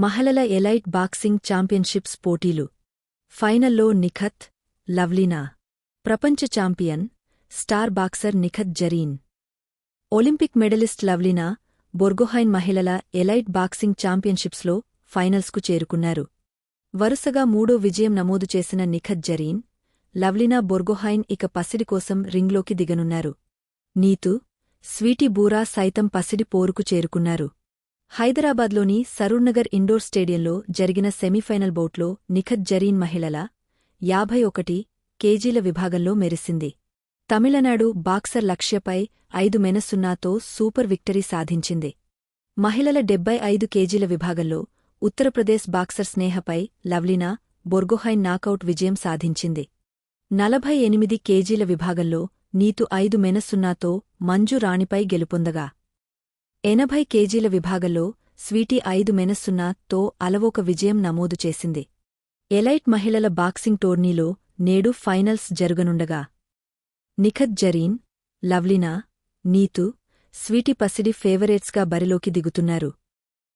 మహిళల elite boxing championships పోటీలు ఫైనల్లో నిఖత్, లవ్లీనా. ప్రపంచ champion, star boxer Nikhat Zareen. Olympic medallist Lovlina Borgohain మహిళల ఎలైట్ బాక్సింగ్ ఛాంపియన్షిప్స్లో ఫైనల్స్కు చేరుకున్నారు. వరుసగా మూడో విజయం నమోదు చేసిన నిఖత్ జరీన్, లవ్లీనా బొర్గోహైన్ ఇక పసిడి కోసం రింగ్లోకి దిగనున్నారు. నీతూ, స్వీటీ బూరా సైతం పసిడి పోరుకు చేరుకున్నారు. హైదరాబాద్లోని సరూర్నగర్ ఇండోర్ స్టేడియంలో జరిగిన సెమీఫైనల్ బౌట్లో నిఖత్ జరీన్ మహిళల 51 కేజీల విభాగంలో మెరిసింది. తమిళనాడు బాక్సర్ లక్ష్యపై 5-0తో సూపర్ విక్టరీ సాధించింది. మహిళల 75 కేజీల విభాగంలో ఉత్తరప్రదేశ్ బాక్సర్ స్నేహపై లవ్లీనా బొర్గోహైన్ నాకౌట్ విజయం సాధించింది. 48 కేజీల విభాగంలో నీతూ 5-0తో మంజు రాణిపై గెలుపొందగా, 80 కేజీల విభాగంలో స్వీటీ 5-0తో అలవోక విజయం నమోదు చేసింది. ఎలైట్ మహిళల బాక్సింగ్ టోర్నీలో నేడు ఫైనల్స్ జరగనుండగా నిఖత్ జరీన్, లవ్లీనా, నీతూ, స్వీటీ పసిడి ఫేవరేట్స్గా బరిలోకి దిగుతున్నారు.